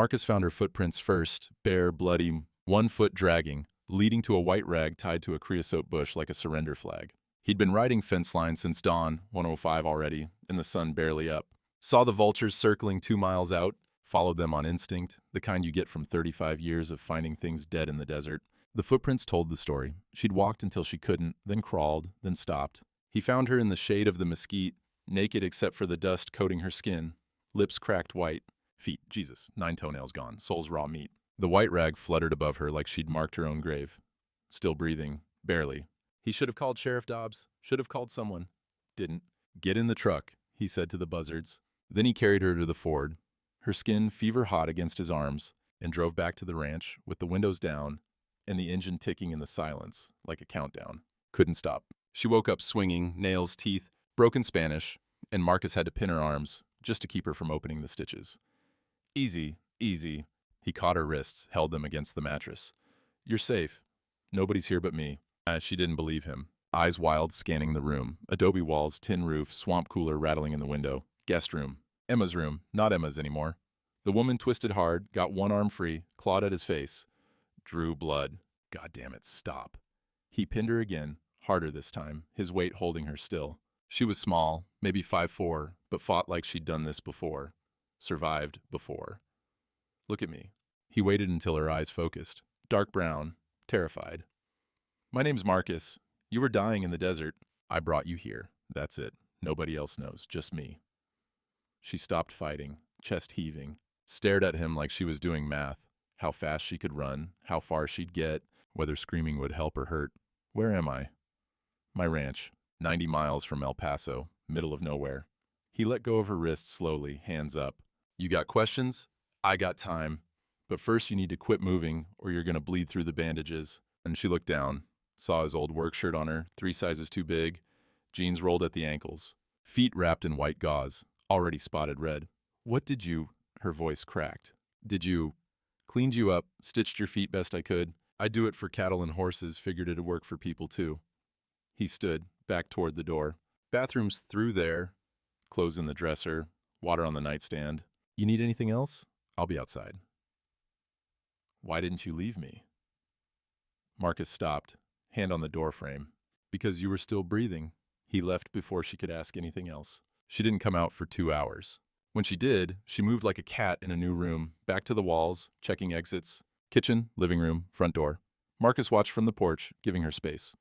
Marcus found her footprints first, bare, bloody, 1 foot dragging, leading to a white rag tied to a creosote bush like a surrender flag. He'd been riding fence line since dawn, 1:05 already, and the sun barely up. Saw the vultures circling 2 miles out, followed them on instinct, the kind you get from 35 years of finding things dead in the desert. The footprints told the story. She'd walked until she couldn't, then crawled, then stopped. He found her in the shade of the mesquite, naked except for the dust coating her skin, lips cracked white, feet, Jesus, 9 toenails gone, soles raw meat. The white rag fluttered above her like she'd marked her own grave. Still breathing, barely. He should have called Sheriff Dobbs, should have called someone. Didn't. Get in the truck, he said to the buzzards. Then he carried her to the Ford, her skin fever hot against his arms, and drove back to the ranch with the windows down and the engine ticking in the silence like a countdown. Couldn't stop. She woke up swinging, nails, teeth, broken Spanish, and Marcus had to pin her arms just to keep her from opening the stitches. Easy, easy. He caught her wrists, held them against the mattress. You're safe. Nobody's here but me. She didn't believe him. Eyes wild, scanning the room. Adobe walls, tin roof, swamp cooler rattling in the window. Guest room. Emma's room. Not Emma's anymore. The woman twisted hard, got one arm free, clawed at his face. Drew blood. God damn it, stop. He pinned her again, harder this time, his weight holding her still. She was small, maybe 5'4", but fought like she'd done this before. Survived before. Look at me. He waited until her eyes focused. Dark brown, terrified. My name's Marcus. You were dying in the desert. I brought you here. That's it. Nobody else knows, just me. She stopped fighting, chest heaving, stared at him like she was doing math. How fast she could run, how far she'd get, whether screaming would help or hurt. Where am I? My ranch, 90 miles from El Paso, middle of nowhere. He let go of her wrist slowly, hands up. You got questions? I got time. But first you need to quit moving or you're going to bleed through the bandages. And she looked down, saw his old work shirt on her, 3 sizes too big, jeans rolled at the ankles, feet wrapped in white gauze, already spotted red. What did you? Her voice cracked. Did you? Cleaned you up, stitched your feet best I could. I do it for cattle and horses, figured it'd work for people too. He stood, back toward the door. Bathroom's through there. Clothes in the dresser, water on the nightstand. You need anything else? I'll be outside. Why didn't you leave me? Marcus stopped, hand on the doorframe. Because you were still breathing. He left before she could ask anything else. She didn't come out for 2 hours. When she did, she moved like a cat in a new room, back to the walls, checking exits. Kitchen, living room, front door. Marcus watched from the porch, giving her space.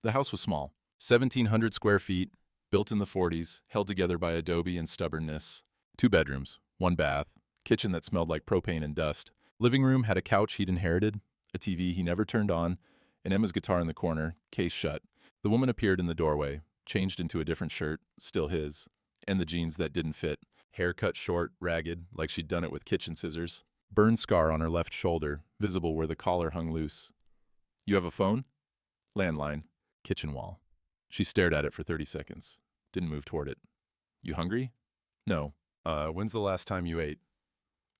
The house was small, 1,700 square feet, built in the 40s, held together by adobe and stubbornness. 2 bedrooms, 1 bath, kitchen that smelled like propane and dust. Living room had a couch he'd inherited, a TV he never turned on, and Emma's guitar in the corner, case shut. The woman appeared in the doorway, changed into a different shirt, still his, and the jeans that didn't fit. Hair cut short, ragged, like she'd done it with kitchen scissors. Burn scar on her left shoulder, visible where the collar hung loose. You have a phone? Landline. Kitchen wall. She stared at it for 30 seconds. Didn't move toward it. You hungry? No. When's the last time you ate?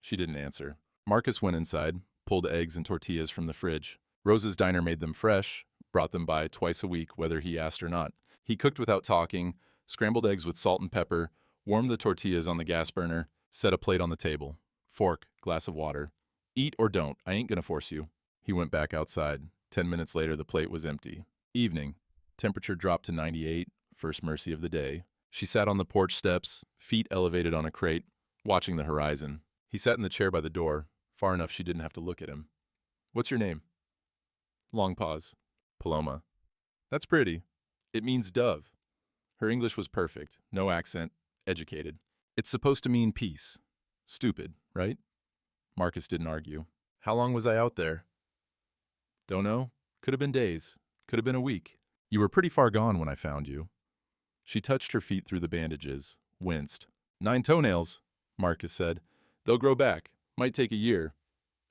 She didn't answer. Marcus went inside, pulled eggs and tortillas from the fridge. Rose's diner made them fresh, brought them by twice a week, whether he asked or not. He cooked without talking, scrambled eggs with salt and pepper, warmed the tortillas on the gas burner, set a plate on the table. Fork, glass of water. Eat or don't, I ain't gonna force you. He went back outside. 10 minutes later, the plate was empty. Evening. Temperature dropped to 98, first mercy of the day. She sat on the porch steps, feet elevated on a crate, watching the horizon. He sat in the chair by the door, far enough she didn't have to look at him. What's your name? Long pause. Paloma. That's pretty. It means dove. Her English was perfect, no accent, educated. It's supposed to mean peace. Stupid, right? Marcus didn't argue. How long was I out there? Don't know. Could have been days. Could have been a week. You were pretty far gone when I found you. She touched her feet through the bandages, winced. 9 toenails, Marcus said. They'll grow back. Might take a year.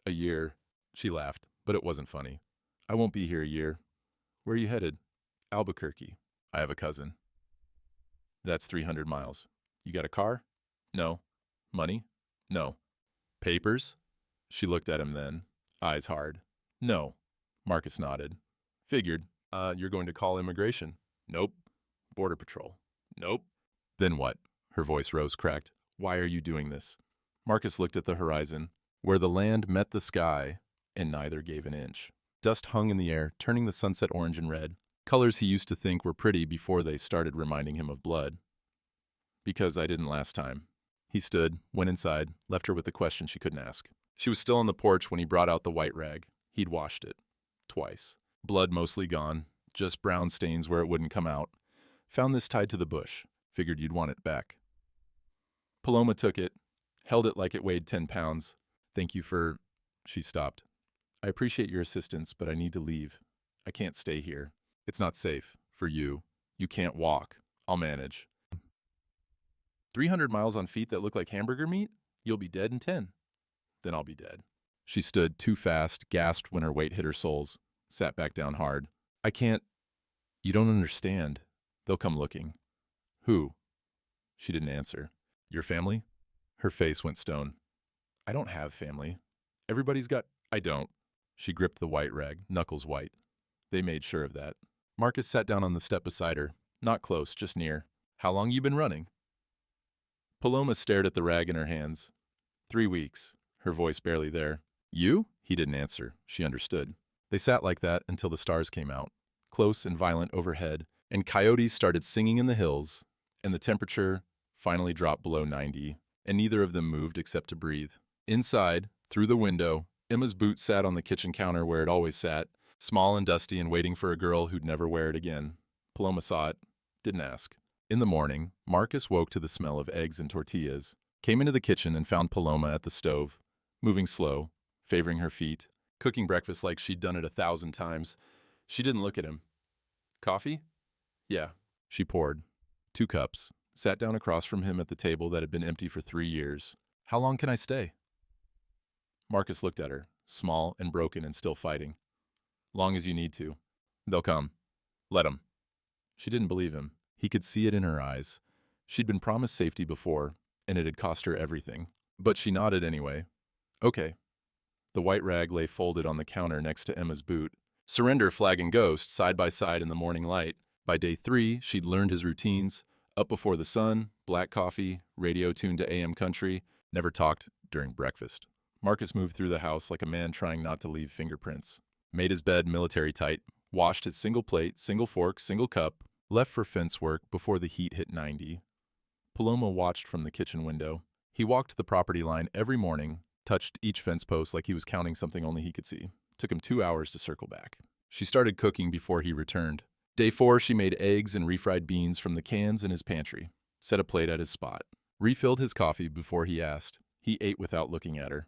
A year. She laughed, but it wasn't funny. I won't be here a year. Where are you headed? Albuquerque. I have a cousin. That's 300 miles. You got a car? No. Money? No. Papers? She looked at him then, eyes hard. No. Marcus nodded. Figured. You're going to call immigration? Nope. Border Patrol? Nope. Then what? Her voice rose cracked. Why are you doing this? Marcus looked at the horizon. where the land met the sky, and neither gave an inch. Dust hung in the air, turning the sunset orange and red, colors he used to think were pretty before they started reminding him of blood. Because I didn't last time. He stood, went inside, left her with a question she couldn't ask. She was still on the porch when he brought out the white rag. He'd washed it. Twice. Blood mostly gone, just brown stains where it wouldn't come out. Found this tied to the bush. Figured you'd want it back. Paloma took it, held it like it weighed 10 pounds. Thank you for... She stopped. I appreciate your assistance, but I need to leave. I can't stay here. It's not safe. For you. You can't walk. I'll manage. 300 miles on feet that look like hamburger meat? You'll be dead in 10. Then I'll be dead. She stood too fast, gasped when her weight hit her soles, sat back down hard. I can't... You don't understand. They'll come looking. Who? She didn't answer. Your family? Her face went stone. I don't have family. Everybody's got... I don't. She gripped the white rag, knuckles white. They made sure of that. Marcus sat down on the step beside her. Not close, just near. How long you been running? Paloma stared at the rag in her hands. 3 weeks. Her voice barely there. You? He didn't answer. She understood. They sat like that until the stars came out, close and violent overhead, and coyotes started singing in the hills, and the temperature finally dropped below 90, and neither of them moved except to breathe. Inside, through the window, Emma's boot sat on the kitchen counter where it always sat, small and dusty and waiting for a girl who'd never wear it again. Paloma saw it, didn't ask. In the morning, Marcus woke to the smell of eggs and tortillas, came into the kitchen and found Paloma at the stove, moving slow, favoring her feet, cooking breakfast like she'd done it 1,000 times. She didn't look at him. Coffee? Yeah. She poured. 2 cups, sat down across from him at the table that had been empty for 3 years. How long can I stay? Marcus looked at her, small and broken and still fighting. Long as you need to. They'll come. Let 'em. She didn't believe him. He could see it in her eyes. She'd been promised safety before, and it had cost her everything. But she nodded anyway. Okay. The white rag lay folded on the counter next to Emma's boot. Surrender flag and ghost, side by side in the morning light. By day 3, she'd learned his routines. Up before the sun, black coffee, radio tuned to AM country, never talked during breakfast. Marcus moved through the house like a man trying not to leave fingerprints. Made his bed military tight, washed his single plate, single fork, single cup, left for fence work before the heat hit 90. Paloma watched from the kitchen window. He walked the property line every morning, touched each fence post like he was counting something only he could see. Took him 2 hours to circle back. She started cooking before he returned. Day 4, she made eggs and refried beans from the cans in his pantry. Set a plate at his spot. Refilled his coffee before he asked. He ate without looking at her.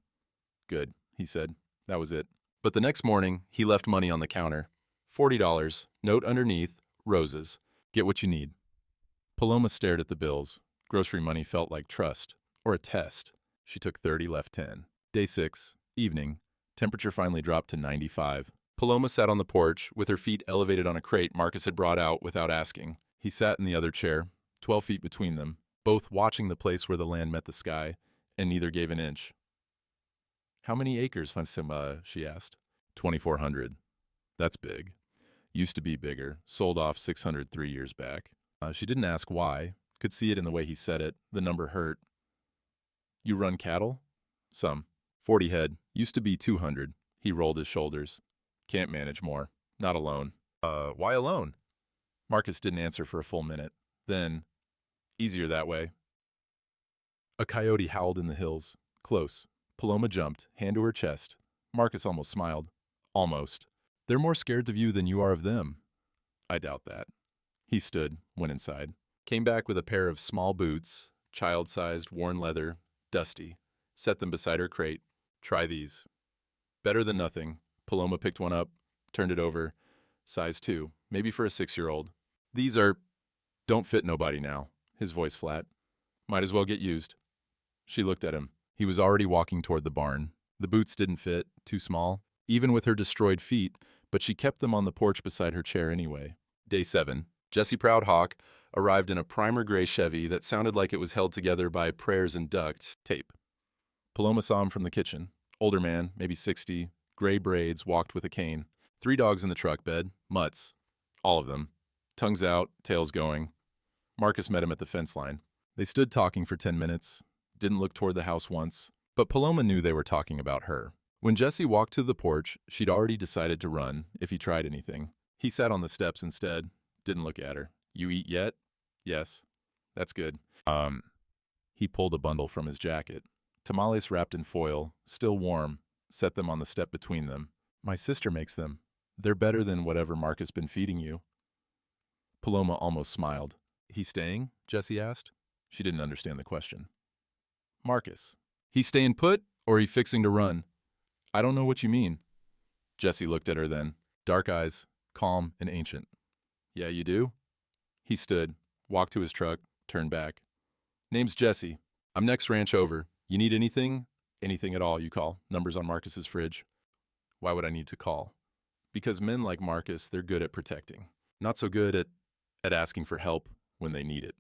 Good, he said. That was it. But the next morning, he left money on the counter. $40, note underneath, roses. Get what you need. Paloma stared at the bills. Grocery money felt like trust, or a test. She took 30, left 10. Day 6, evening. Temperature finally dropped to 95. Paloma sat on the porch, with her feet elevated on a crate Marcus had brought out without asking. He sat in the other chair, 12 feet between them, both watching the place where the land met the sky, and neither gave an inch. How many acres, Fansima? She asked. 2,400. That's big. Used to be bigger. Sold off 600 3 years back. She didn't ask why. Could see it in the way he said it. The number hurt. You run cattle? Some. 40 head. Used to be 200. He rolled his shoulders. Can't manage more. Not alone. Why alone? Marcus didn't answer for a full minute. Then, easier that way. A coyote howled in the hills. Close. Paloma jumped, hand to her chest. Marcus almost smiled. Almost. They're more scared of you than you are of them. I doubt that. He stood, went inside. Came back with a pair of small boots, child-sized, worn leather, dusty. Set them beside her crate. Try these. Better than nothing. Paloma picked one up, turned it over. Size 2, maybe for a 6-year-old. These are... Don't fit nobody now. His voice flat. Might as well get used. She looked at him. He was already walking toward the barn. The boots didn't fit, too small, even with her destroyed feet, but she kept them on the porch beside her chair anyway. Day 7. Jesse Proudhawk arrived in a primer gray Chevy that sounded like it was held together by prayers and duct tape. Paloma saw him from the kitchen. Older man, maybe 60, gray braids, walked with a cane. 3 dogs in the truck bed, mutts. All of them. Tongues out, tails going. Marcus met him at the fence line. They stood talking for 10 minutes. Didn't look toward the house once. But Paloma knew they were talking about her. When Jesse walked to the porch, she'd already decided to run if he tried anything. He sat on the steps instead, didn't look at her. You eat yet? Yes. That's good. He pulled a bundle from his jacket. Tamales wrapped in foil, still warm, set them on the step between them. My sister makes them. They're better than whatever Marcus been feeding you. Paloma almost smiled. He staying? Jesse asked. She didn't understand the question. Marcus. He staying put, or he fixing to run? I don't know what you mean. Jesse looked at her then. Dark eyes, calm and ancient. Yeah, you do? He stood, walked to his truck, turned back. Name's Jesse. I'm next ranch over. You need anything? Anything at all, you call. Numbers on Marcus's fridge. Why would I need to call? Because men like Marcus, they're good at protecting. Not so good at asking for help when they need it.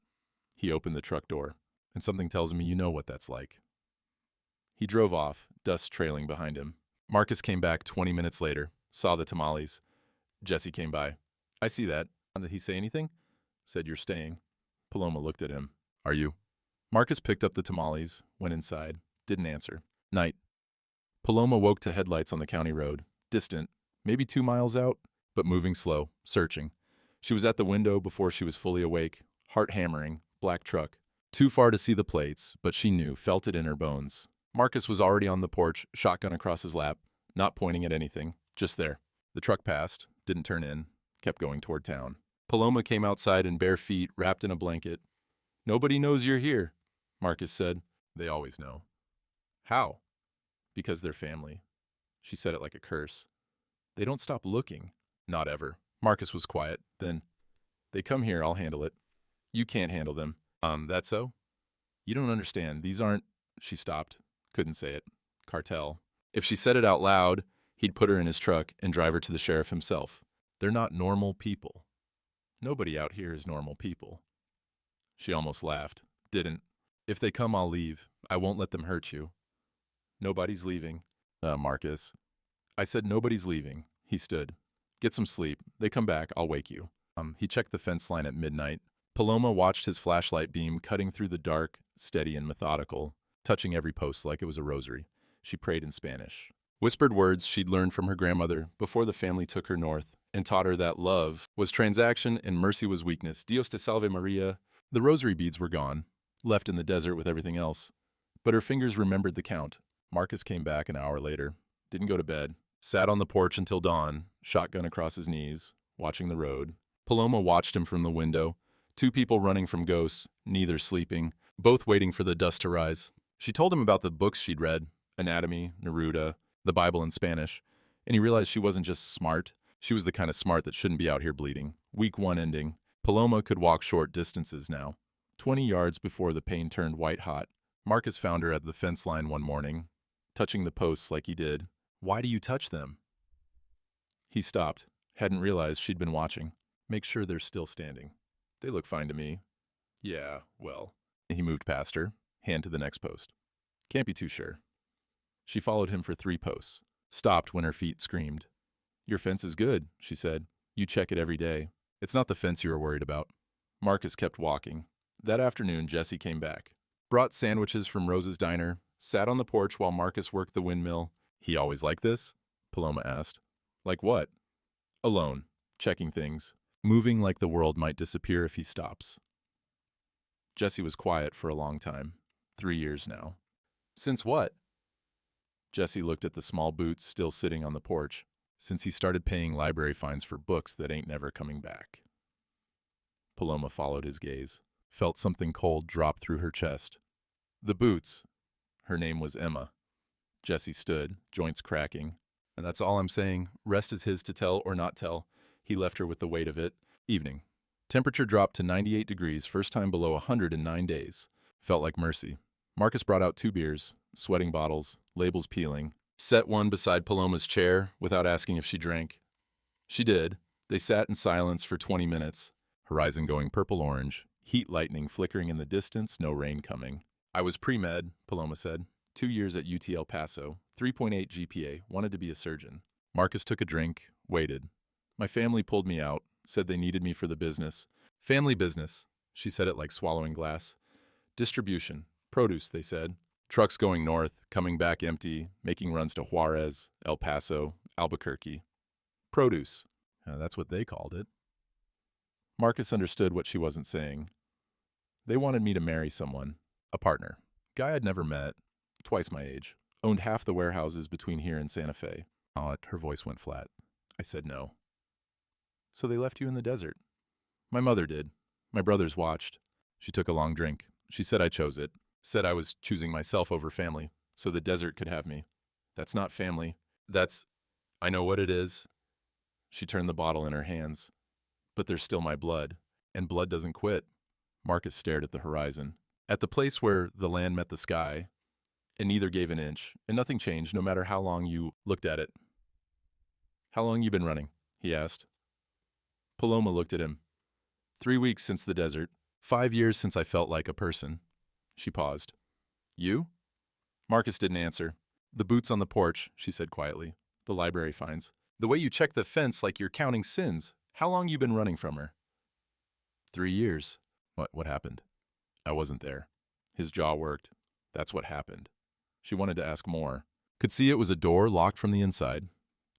He opened the truck door, and something tells me you know what that's like. He drove off, dust trailing behind him. Marcus came back 20 minutes later, saw the tamales. Jesse came by. I see that. Did he say anything? Said you're staying. Paloma looked at him. Are you? Marcus picked up the tamales, went inside, didn't answer. Night. Paloma woke to headlights on the county road, distant, maybe 2 miles out, but moving slow, searching. She was at the window before she was fully awake, heart hammering, black truck. Too far to see the plates, but she knew, felt it in her bones. Marcus was already on the porch, shotgun across his lap, not pointing at anything, just there. The truck passed, didn't turn in, kept going toward town. Paloma came outside in bare feet, wrapped in a blanket. Nobody knows you're here, Marcus said. They always know. How? Because they're family. She said it like a curse. They don't stop looking. Not ever. Marcus was quiet. Then, they come here, I'll handle it. You can't handle them. That's so? You don't understand. These aren't... She stopped. Couldn't say it. Cartel. If she said it out loud, he'd put her in his truck and drive her to the sheriff himself. They're not normal people. Nobody out here is normal people. She almost laughed. Didn't. If they come, I'll leave. I won't let them hurt you. Nobody's leaving. Marcus. I said nobody's leaving. He stood. Get some sleep. They come back, I'll wake you. He checked the fence line at midnight. Paloma watched his flashlight beam cutting through the dark, steady and methodical, touching every post like it was a rosary. She prayed in Spanish. Whispered words she'd learned from her grandmother before the family took her north and taught her that love was transaction and mercy was weakness. Dios te salve Maria. The rosary beads were gone, left in the desert with everything else. But her fingers remembered the count. Marcus came back an hour later, didn't go to bed, sat on the porch until dawn, shotgun across his knees, watching the road. Paloma watched him from the window. 2 people running from ghosts, neither sleeping, both waiting for the dust to rise. She told him about the books she'd read, Anatomy, Neruda, the Bible in Spanish, and he realized she wasn't just smart. She was the kind of smart that shouldn't be out here bleeding. Week 1 ending. Paloma could walk short distances now. 20 yards before the pain turned white hot, Marcus found her at the fence line one morning, touching the posts like he did. Why do you touch them? He stopped, hadn't realized she'd been watching. Make sure they're still standing. They look fine to me. Yeah, well. He moved past her, hand to the next post. Can't be too sure. She followed him for 3 posts, stopped when her feet screamed. Your fence is good, she said. You check it every day. It's not the fence you were worried about. Marcus kept walking. That afternoon, Jesse came back. Brought sandwiches from Rose's diner, sat on the porch while Marcus worked the windmill. He always like this? Paloma asked. Like what? Alone, checking things, moving like the world might disappear if he stops. Jesse was quiet for a long time. 3 years now. Since what? Jesse looked at the small boots still sitting on the porch. Since he started paying library fines for books that ain't never coming back. Paloma followed his gaze, felt something cold drop through her chest. The boots. Her name was Emma. Jesse stood, joints cracking. And that's all I'm saying. Rest is his to tell or not tell. He left her with the weight of it. Evening. Temperature dropped to 98 degrees, first time below 100 in 9 days. Felt like mercy. Marcus brought out 2 beers, sweating bottles, labels peeling. Set one beside Paloma's chair without asking if she drank. She did. They sat in silence for 20 minutes. Horizon going purple-orange, heat lightning flickering in the distance, no rain coming. I was pre-med, Paloma said. 2 years at UT El Paso, 3.8 GPA, wanted to be a surgeon. Marcus took a drink, waited. My family pulled me out, said they needed me for the business. Family business, she said it like swallowing glass. Distribution, produce, they said. Trucks going north, coming back empty, making runs to Juarez, El Paso, Albuquerque. Produce. That's what they called it. Marcus understood what she wasn't saying. They wanted me to marry someone, a partner. Guy I'd never met, twice my age, owned half the warehouses between here and Santa Fe. Her voice went flat. I said no. So they left you in the desert? My mother did. My brothers watched. She took a long drink. She said I chose it. Said I was choosing myself over family, so the desert could have me. That's not family. I know what it is. She turned the bottle in her hands. But there's still my blood, and blood doesn't quit. Marcus stared at the horizon, at the place where the land met the sky, and neither gave an inch, and nothing changed no matter how long you looked at it. How long you been running? He asked. Paloma looked at him. 3 weeks since the desert. 5 years since I felt like a person. She paused. You? Marcus didn't answer. The boots on the porch, she said quietly. The library fines. The way you check the fence like you're counting sins. How long you been running from her? 3 years. What happened? I wasn't there. His jaw worked. That's what happened. She wanted to ask more. Could see it was a door locked from the inside,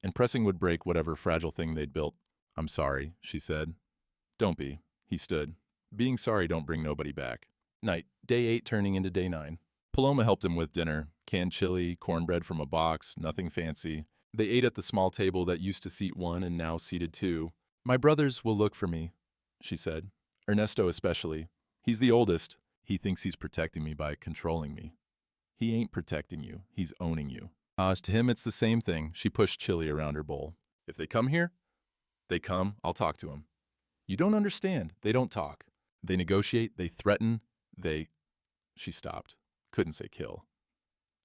and pressing would break whatever fragile thing they'd built. I'm sorry, she said. Don't be. He stood. Being sorry don't bring nobody back. Night. Day 8 turning into day 9. Paloma helped him with dinner. Canned chili, cornbread from a box, nothing fancy. They ate at the small table that used to seat 1 and now seated 2. My brothers will look for me, she said. Ernesto especially. He's the oldest. He thinks he's protecting me by controlling me. He ain't protecting you. He's owning you. As to him, it's the same thing. She pushed chili around her bowl. If they come here, they come. I'll talk to them. You don't understand. They don't talk. They negotiate. They threaten. She stopped. Couldn't say kill.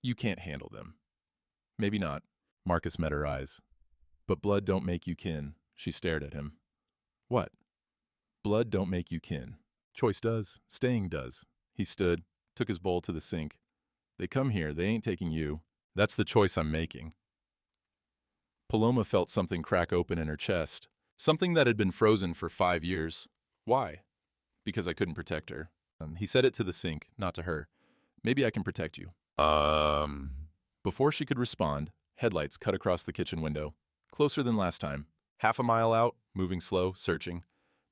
You can't handle them. Maybe not. Marcus met her eyes. But blood don't make you kin. She stared at him. What? Blood don't make you kin. Choice does. Staying does. He stood, took his bowl to the sink. They come here. They ain't taking you. That's the choice I'm making. Paloma felt something crack open in her chest. Something that had been frozen for 5 years. Why? Because I couldn't protect her. He said it to the sink, not to her. Maybe I can protect you. Before she could respond, headlights cut across the kitchen window. Closer than last time. Half a mile out, moving slow, searching.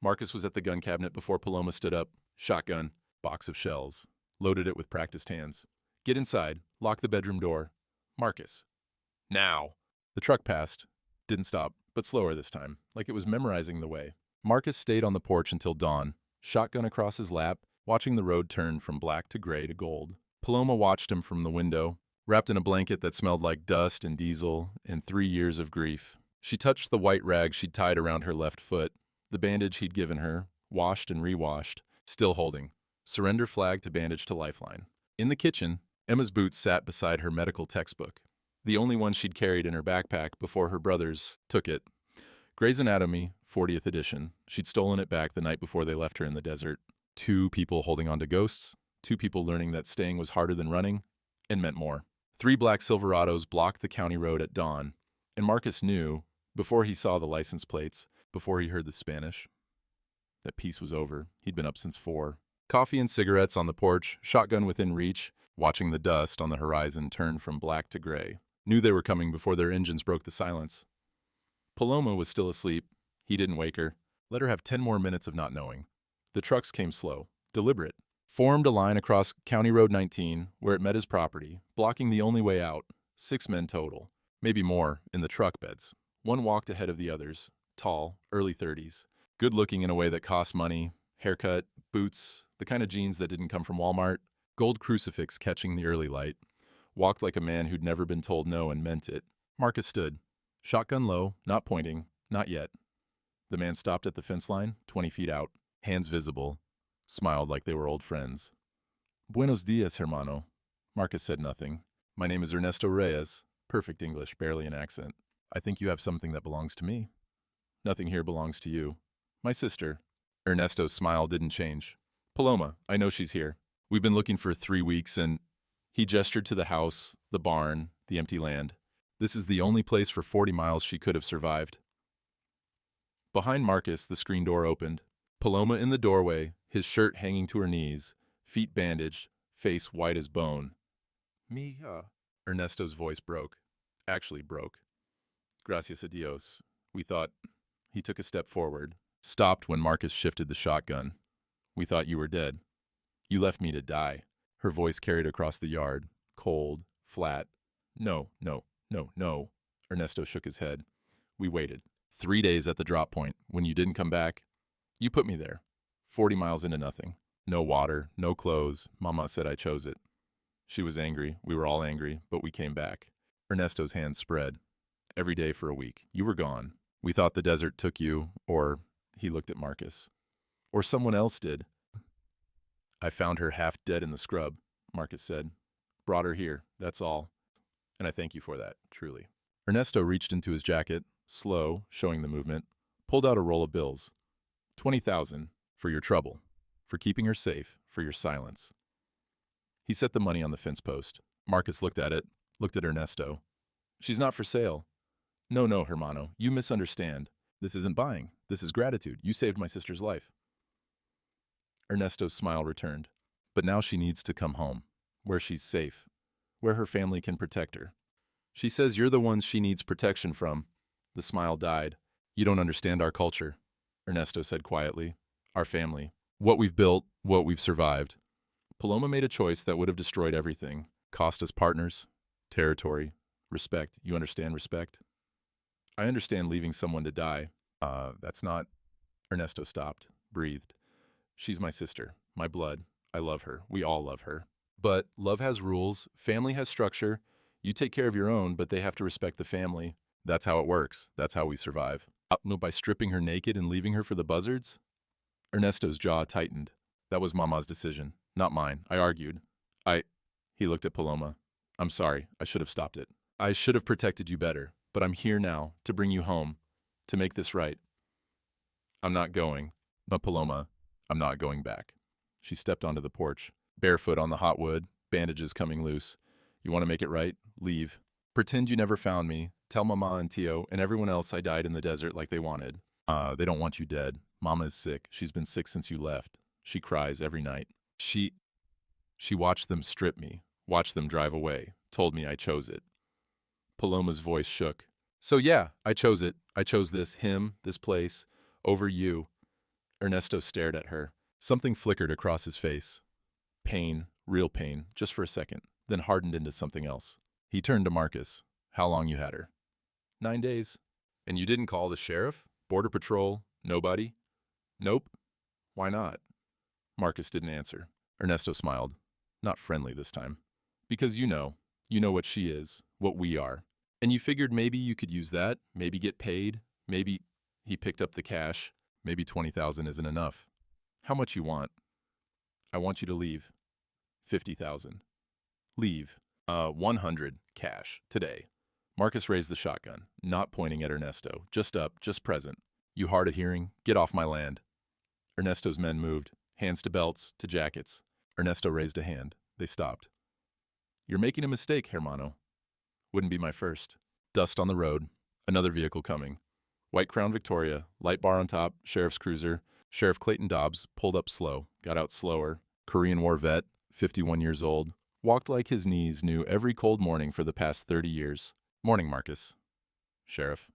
Marcus was at the gun cabinet before Paloma stood up. Shotgun. Box of shells. Loaded it with practiced hands. Get inside. Lock the bedroom door. Marcus. Now. The truck passed. Didn't stop, but slower this time, like it was memorizing the way. Marcus stayed on the porch until dawn, shotgun across his lap, watching the road turn from black to gray to gold. Paloma watched him from the window, wrapped in a blanket that smelled like dust and diesel and 3 years of grief. She touched the white rag she'd tied around her left foot, the bandage he'd given her, washed and rewashed, still holding. Surrender flag to bandage to lifeline. In the kitchen, Emma's boots sat beside her medical textbook, the only one she'd carried in her backpack before her brothers took it. Gray's Anatomy, 40th edition. She'd stolen it back the night before they left her in the desert. 2 people holding on to ghosts, 2 people learning that staying was harder than running, and meant more. 3 black Silverados blocked the county road at dawn, and Marcus knew, before he saw the license plates, before he heard the Spanish, that peace was over. He'd been up since 4. Coffee and cigarettes on the porch, shotgun within reach, watching the dust on the horizon turn from black to gray. Knew they were coming before their engines broke the silence. Paloma was still asleep. He didn't wake her. Let her have 10 more minutes of not knowing. The trucks came slow, deliberate. Formed a line across County Road 19, where it met his property, blocking the only way out. 6 men total. Maybe more, in the truck beds. One walked ahead of the others. Tall, early 30s. Good-looking in a way that cost money. Haircut, boots, the kind of jeans that didn't come from Walmart. Gold crucifix catching the early light. Walked like a man who'd never been told no and meant it. Marcus stood. Shotgun low, not pointing, not yet. The man stopped at the fence line, 20 feet out. Hands visible. Smiled like they were old friends. Buenos dias, hermano. Marcus said nothing. My name is Ernesto Reyes. Perfect English, barely an accent. I think you have something that belongs to me. Nothing here belongs to you. My sister. Ernesto's smile didn't change. Paloma, I know she's here. We've been looking for 3 weeks and... He gestured to the house, the barn, the empty land. This is the only place for 40 miles she could have survived. Behind Marcus, the screen door opened. Paloma in the doorway, his shirt hanging to her knees, feet bandaged, face white as bone. Ernesto's voice broke. Actually broke. Gracias a Dios. We thought. He took a step forward, stopped when Marcus shifted the shotgun. We thought you were dead. You left me to die. Her voice carried across the yard, cold, flat. No, no, no, no. Ernesto shook his head. We waited. 3 days at the drop point. When you didn't come back, you put me there. 40 miles into nothing. No water, no clothes. Mama said I chose it. She was angry. We were all angry, but we came back. Ernesto's hands spread. Every day for a week. You were gone. We thought the desert took you, or, he looked at Marcus, or someone else did. I found her half dead in the scrub, Marcus said. Brought her here, that's all. And I thank you for that, truly. Ernesto reached into his jacket, slow, showing the movement, pulled out a roll of bills. 20,000 for your trouble, for keeping her safe, for your silence. He set the money on the fence post. Marcus looked at it, looked at Ernesto. She's not for sale. No, no, hermano, you misunderstand. This isn't buying. This is gratitude. You saved my sister's life. Ernesto's smile returned. But now she needs to come home, where she's safe, where her family can protect her. She says you're the ones she needs protection from. The smile died. You don't understand our culture, Ernesto said quietly. Our family. What we've built, what we've survived. Paloma made a choice that would have destroyed everything. Cost us partners, territory, respect. You understand respect? I understand leaving someone to die. That's not... Ernesto stopped, breathed. She's my sister, my blood. I love her. We all love her. But love has rules. Family has structure. You take care of your own, but they have to respect the family. That's how it works. That's how we survive. No, by stripping her naked and leaving her for the buzzards? Ernesto's jaw tightened. That was Mama's decision, not mine. I argued. He looked at Paloma. I'm sorry. I should have stopped it. I should have protected you better. But I'm here now, to bring you home, to make this right. I'm not going. But Paloma, I'm not going back. She stepped onto the porch, barefoot on the hot wood, bandages coming loose. You want to make it right? Leave. Pretend you never found me. Tell Mama and Tio and everyone else I died in the desert like they wanted. They don't want you dead. Mama is sick. She's been sick since you left. She cries every night. She watched them strip me, watched them drive away, told me I chose it. Paloma's voice shook. So yeah, I chose it. I chose him, this place, over you. Ernesto stared at her. Something flickered across his face. Pain, real pain, just for a second, then hardened into something else. He turned to Marcus. How long you had her? 9 days. And you didn't call the sheriff? Border Patrol? Nobody? Nope. Why not? Marcus didn't answer. Ernesto smiled. Not friendly this time. Because you know what she is, what we are. And you figured maybe you could use that, maybe get paid, maybe... He picked up the cash. Maybe 20,000 isn't enough. How much you want? I want you to leave. 50,000. Leave. 100 cash today. Marcus raised the shotgun, not pointing at Ernesto, just up, just present. You hard of hearing? Get off my land. Ernesto's men moved, hands to belts, to jackets. Ernesto raised a hand. They stopped. You're making a mistake, hermano. Wouldn't be my first. Dust on the road. Another vehicle coming. White Crown Victoria, light bar on top, sheriff's cruiser. Sheriff Clayton Dobbs pulled up slow, got out slower. Korean War vet, 51 years old. Walked like his knees knew every cold morning for the past 30 years. Morning, Marcus. Sheriff.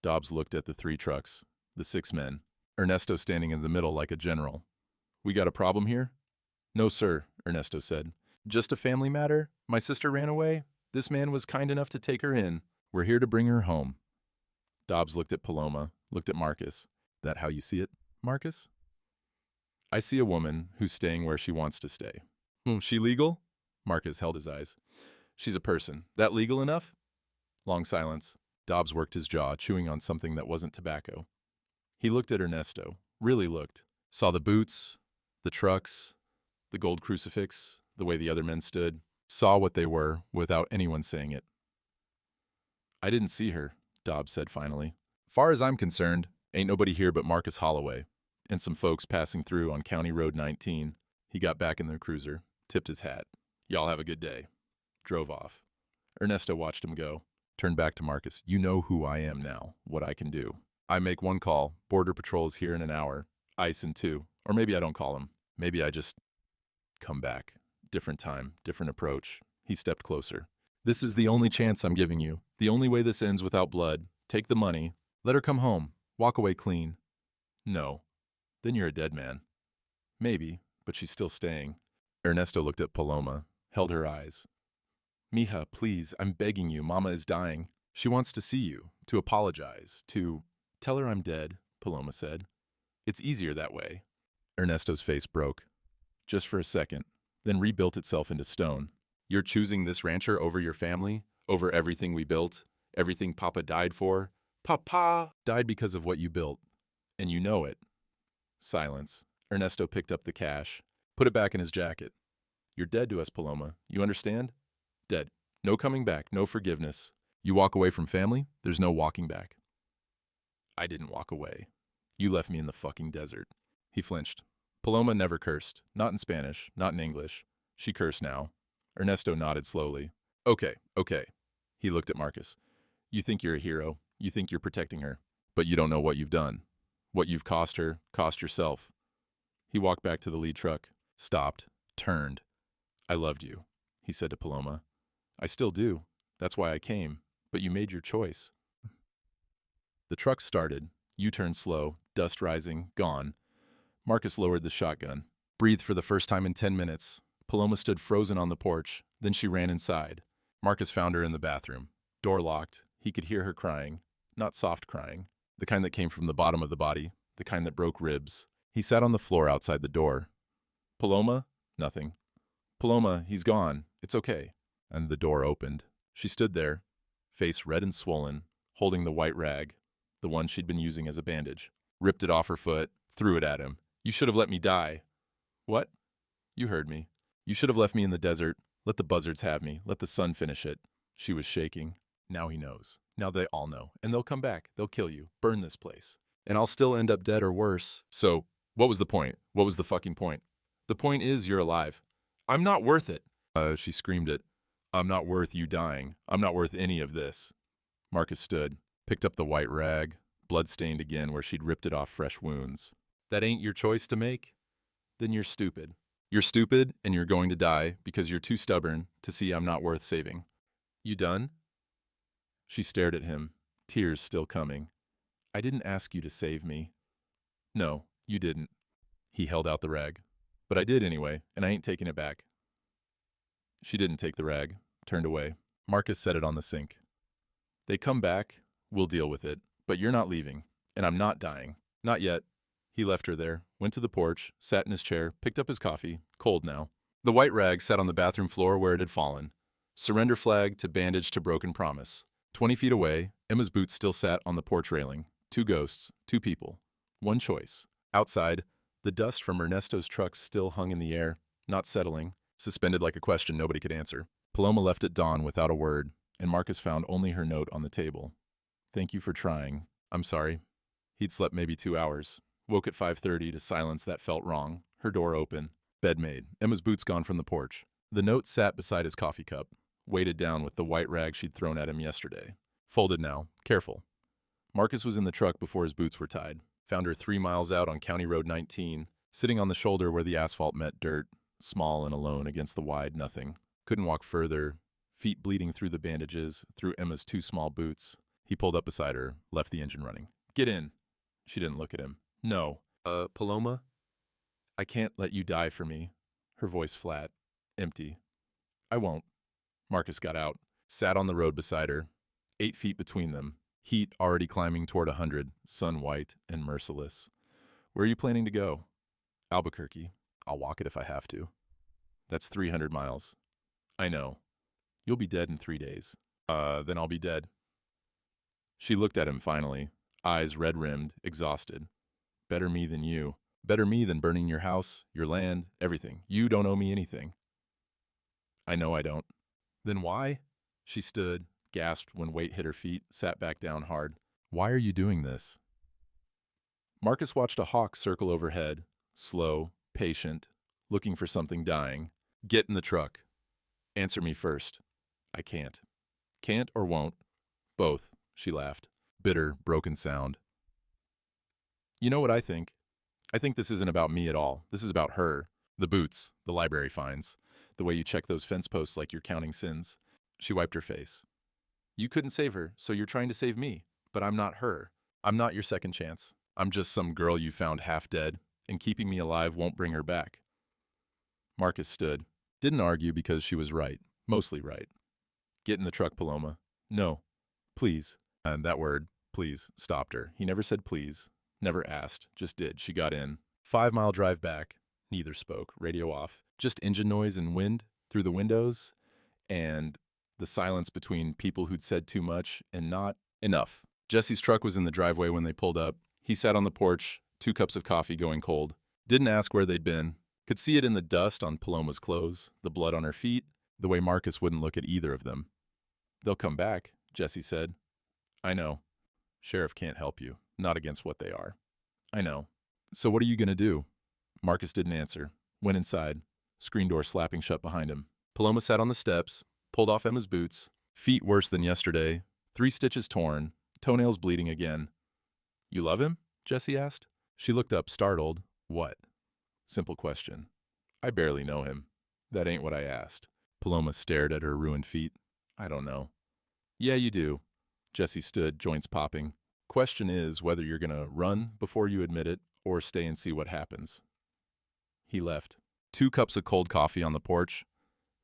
Dobbs looked at the 3 trucks, the 6 men. Ernesto standing in the middle like a general. We got a problem here? No, sir, Ernesto said. Just a family matter? My sister ran away? This man was kind enough to take her in. We're here to bring her home. Dobbs looked at Paloma, looked at Marcus. That how you see it, Marcus? I see a woman who's staying where she wants to stay. She legal? Marcus held his eyes. She's a person. That legal enough? Long silence. Dobbs worked his jaw, chewing on something that wasn't tobacco. He looked at Ernesto, really looked. Saw the boots, the trucks, the gold crucifix, the way the other men stood. Saw what they were without anyone saying it. I didn't see her, Dobbs said finally. Far as I'm concerned, ain't nobody here but Marcus Holloway, and some folks passing through on County Road 19. He got back in their cruiser, tipped his hat. Y'all have a good day. Drove off. Ernesto watched him go. Turned back to Marcus. You know who I am now, what I can do. I make 1 call. Border Patrol's here in an hour. ICE in 2. Or maybe I don't call him. Maybe I just come back. Different time, different approach. He stepped closer. This is the only chance I'm giving you. The only way this ends without blood. Take the money. Let her come home. Walk away clean. No. Then you're a dead man. Maybe, but she's still staying. Ernesto looked at Paloma, held her eyes. Mija, please, I'm begging you. Mama is dying. She wants to see you, to apologize, to... Tell her I'm dead, Paloma said. It's easier that way. Ernesto's face broke. Just for a second, then rebuilt itself into stone. You're choosing this rancher over your family, over everything we built, everything Papa died for. Papa died because of what you built, and you know it. Silence. Ernesto picked up the cash, put it back in his jacket. You're dead to us, Paloma. You understand? Dead. No coming back, no forgiveness. You walk away from family, there's no walking back. I didn't walk away. You left me in the fucking desert. He flinched. Paloma never cursed. Not in Spanish, not in English. She cursed now. Ernesto nodded slowly. Okay. He looked at Marcus. You think you're a hero. You think you're protecting her. But you don't know what you've done. What you've cost her, cost yourself. He walked back to the lead truck, stopped, turned. I loved you, he said to Paloma. I still do. That's why I came. But you made your choice. The truck started. U-turn slow, dust rising, gone. Marcus lowered the shotgun, breathed for the first time in 10 minutes. Paloma stood frozen on the porch. Then she ran inside. Marcus found her in the bathroom. Door locked. He could hear her crying. Not soft crying. The kind that came from the bottom of the body. The kind that broke ribs. He sat on the floor outside the door. Paloma? Nothing. Paloma, he's gone. It's okay. And the door opened. She stood there, face red and swollen, holding the white rag, the one she'd been using as a bandage. Ripped it off her foot, threw it at him. You should have let me die. What? You heard me. You should have left me in the desert. Let the buzzards have me. Let the sun finish it. She was shaking. Now he knows. Now they all know. And they'll come back. They'll kill you. Burn this place. And I'll still end up dead or worse. So, what was the point? What was the fucking point? The point is you're alive. I'm not worth it. She screamed it. I'm not worth you dying. I'm not worth any of this. Marcus stood, picked up the white rag, blood-stained again where she'd ripped it off fresh wounds. That ain't your choice to make? Then you're stupid. You're stupid and you're going to die because you're too stubborn to see I'm not worth saving. You done? She stared at him, tears still coming. I didn't ask you to save me. No, you didn't. He held out the rag. But I did anyway, and I ain't taking it back. She didn't take the rag, turned away. Marcus set it on the sink. They come back, we'll deal with it, but you're not leaving, and I'm not dying. Not yet. He left her there, went to the porch, sat in his chair, picked up his coffee, cold now. The white rag sat on the bathroom floor where it had fallen. Surrender flag to bandage to broken promise. 20 feet away, Emma's boots still sat on the porch railing. 2 ghosts, 2 people. One choice. Outside, the dust from Ernesto's truck still hung in the air, not settling, suspended like a question nobody could answer. Paloma left at dawn without a word, and Marcus found only her note on the table. Thank you for trying. I'm sorry. He'd slept maybe 2 hours. Woke at 5:30 to silence that felt wrong. Her door open. Bed made. Emma's boots gone from the porch. The note sat beside his coffee cup, weighted down with the white rag she'd thrown at him yesterday. Folded now. Careful. Marcus was in the truck before his boots were tied. Found her 3 miles out on County Road 19, sitting on the shoulder where the asphalt met dirt, small and alone against the wide nothing. Couldn't walk further, feet bleeding through the bandages, through Emma's 2 small boots. He pulled up beside her, left the engine running. Get in. She didn't look at him. No. Paloma? I can't let you die for me. Her voice flat, empty. I won't. Marcus got out, sat on the road beside her, 8 feet between them, heat already climbing toward 100, sun white and merciless. Where are you planning to go? Albuquerque. I'll walk it if I have to. That's 300 miles. I know. You'll be dead in 3 days. Then I'll be dead. She looked at him finally, eyes red-rimmed, exhausted. Better me than you. Better me than burning your house, your land, everything. You don't owe me anything. I know I don't. Then why? She stood, gasped when weight hit her feet, sat back down hard. Why are you doing this? Marcus watched a hawk circle overhead, slow, patient, looking for something dying. Get in the truck. Answer me first. I can't. Can't or won't? Both, she laughed. Bitter, broken sound. You know what I think? I think this isn't about me at all. This is about her. The boots, the library finds. The way you check those fence posts like you're counting sins. She wiped her face. You couldn't save her, so you're trying to save me. But I'm not her. I'm not your second chance. I'm just some girl you found half dead, and keeping me alive won't bring her back. Marcus stood. Didn't argue because she was right. Mostly right. Get in the truck, Paloma. No. Please. And that word, please, stopped her. He never said please. Never asked. Just did. She got in. 5-mile drive back. Neither spoke. Radio off. Just engine noise and wind through the windows, and the silence between people who'd said too much and not enough. Jesse's truck was in the driveway when they pulled up. He sat on the porch, 2 cups of coffee going cold. Didn't ask where they'd been. Could see it in the dust on Paloma's clothes, the blood on her feet, the way Marcus wouldn't look at either of them. They'll come back, Jesse said. I know. Sheriff can't help you. Not against what they are. I know. So what are you going to do? Marcus didn't answer. Went inside. Screen door slapping shut behind him. Paloma sat on the steps, pulled off Emma's boots. Feet worse than yesterday. 3 stitches torn. Toenails bleeding again. You love him? Jesse asked. She looked up, startled. What? Simple question. I barely know him. That ain't what I asked. Paloma stared at her ruined feet. I don't know. Yeah, you do. Jesse stood, joints popping. Question is whether you're gonna run before you admit it or stay and see what happens. He left. 2 cups of cold coffee on the porch.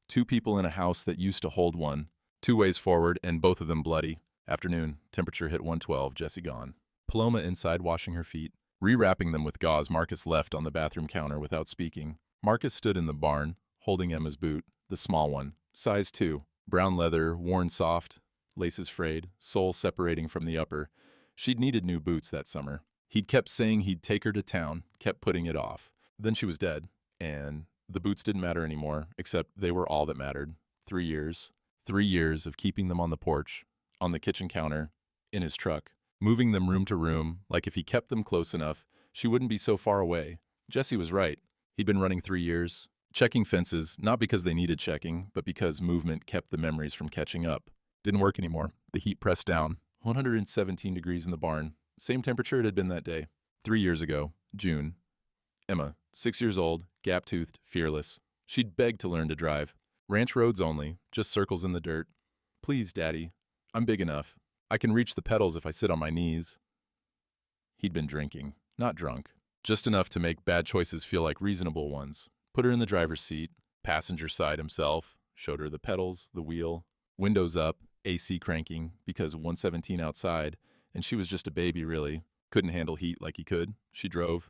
2 people in a house that used to hold one. 2 ways forward and both of them bloody. Afternoon, temperature hit 112, Jesse gone. Paloma inside washing her feet. Rewrapping them with gauze, Marcus left on the bathroom counter without speaking. Marcus stood in the barn, holding Emma's boot, the small one, size 2, brown leather, worn soft, laces frayed, sole separating from the upper. She'd needed new boots that summer. He'd kept saying he'd take her to town, kept putting it off. Then she was dead, and the boots didn't matter anymore, except they were all that mattered. 3 years. 3 years of keeping them on the porch, on the kitchen counter, in his truck, moving them room to room, like if he kept them close enough, she wouldn't be so far away. Jesse was right. He'd been running 3 years, checking fences, not because they needed checking, but because movement kept the memories from catching up. Didn't work anymore. The heat pressed down. 117 degrees in the barn. Same temperature it had been that day. 3 years ago, June. Emma, 6 years old, gap-toothed, fearless. She'd begged to learn to drive. Ranch roads only, just circles in the dirt. Please, Daddy. I'm big enough. I can reach the pedals if I sit on my knees. He'd been drinking, not drunk. Just enough to make bad choices feel like reasonable ones. Put her in the driver's seat, passenger side himself, showed her the pedals, the wheel, windows up, AC cranking, because 117 outside, and she was just a baby, really. Couldn't handle heat like he could. She drove.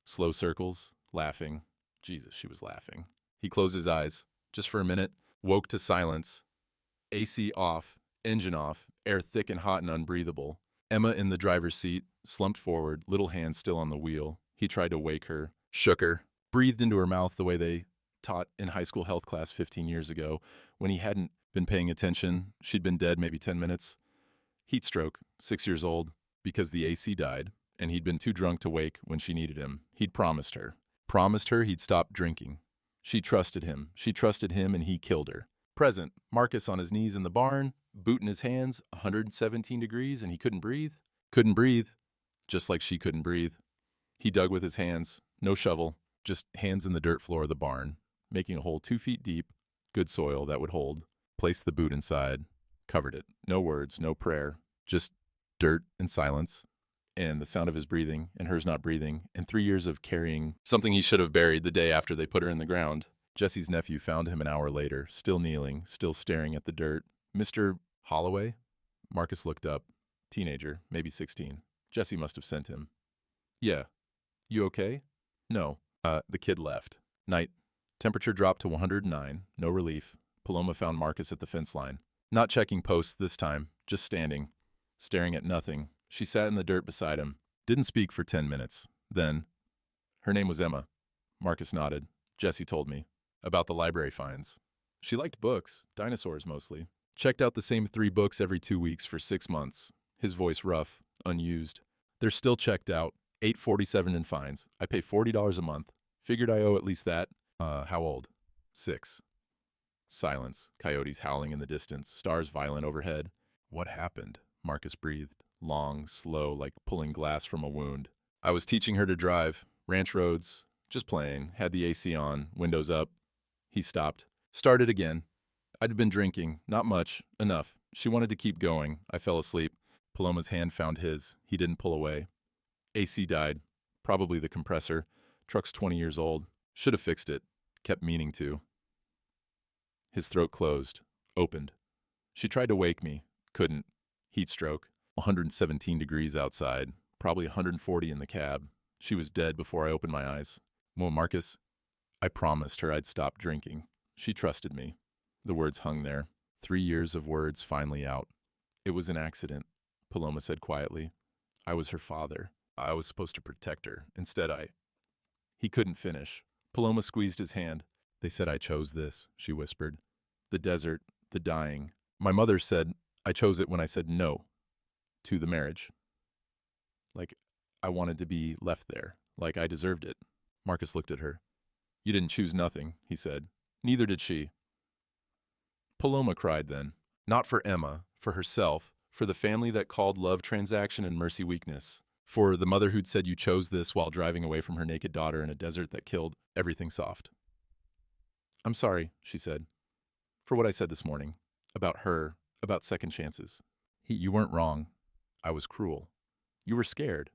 Slow circles, laughing. Jesus, she was laughing. He closed his eyes, just for a minute, woke to silence. AC off, engine off, air thick and hot and unbreathable. Emma in the driver's seat, slumped forward, little hand still on the wheel. He tried to wake her, shook her, breathed into her mouth the way they taught in high school health class 15 years ago. When he hadn't been paying attention, she'd been dead maybe 10 minutes. Heat stroke, 6 years old, because the AC died, and he'd been too drunk to wake when she needed him. He'd promised her. Promised her he'd stop drinking. She trusted him. She trusted him, and he killed her. Present, Marcus on his knees in the barn, boot in his hands, 117 degrees, and he couldn't breathe. Couldn't breathe, just like she couldn't breathe. He dug with his hands, no shovel, just hands in the dirt floor of the barn, making a hole 2 feet deep, good soil that would hold. Placed the boot inside, covered it. No words, no prayer, just dirt and silence, and the sound of his breathing, and hers not breathing, and 3 years of carrying something he should have buried the day after they put her in the ground. Jesse's nephew found him an hour later, still kneeling, still staring at the dirt. Mr. Holloway? Marcus looked up. Teenager, maybe 16. Jesse must have sent him. Yeah. You okay? No. The kid left. Night. Temperature dropped to 109. No relief. Paloma found Marcus at the fence line. Not checking posts this time, just standing, staring at nothing. She sat in the dirt beside him. Didn't speak for 10 minutes. Then, her name was Emma. Marcus nodded. Jesse told me. About the library finds. She liked books, dinosaurs mostly. Checked out the same 3 books every 2 weeks for 6 months. His voice rough, unused. They're still checked out. $8.47 in fines. I pay $40 a month. Figured I owe at least that. How old? 6. Silence. Coyotes howling in the distance. Stars violent overhead. What happened? Marcus breathed. Long, slow, like pulling glass from a wound. I was teaching her to drive. Ranch roads. Just playing. Had the AC on. Windows up. He stopped. Started again. I'd been drinking, not much, enough. She wanted to keep going. I fell asleep. Paloma's hand found his. He didn't pull away. AC died. Probably the compressor. Truck's 20 years old. Should have fixed it. Kept meaning to. His throat closed. Opened. She tried to wake me. Couldn't. Heat stroke. 117 degrees outside. Probably 140 in the cab. She was dead before I opened my eyes. Well, Marcus, I promised her I'd stop drinking. She trusted me. The words hung there. 3 years of words finally out. It was an accident, Paloma said quietly. I was her father. I was supposed to protect her. Instead, He couldn't finish. Paloma squeezed his hand. They said I chose this, she whispered. The desert, the dying. My mother said I chose it when I said no to the marriage. Like I wanted to be left there, like I deserved it. Marcus looked at her. You didn't choose nothing, he said. Neither did she. Paloma cried then. Not for Emma, for herself, for the family that called love transaction and mercy weakness, for the mother who'd said you chose this while driving away from her naked daughter in a desert that killed everything soft. I'm sorry, she said, for what I said this morning, about her, about second chances. You weren't wrong. I was cruel. You were scared.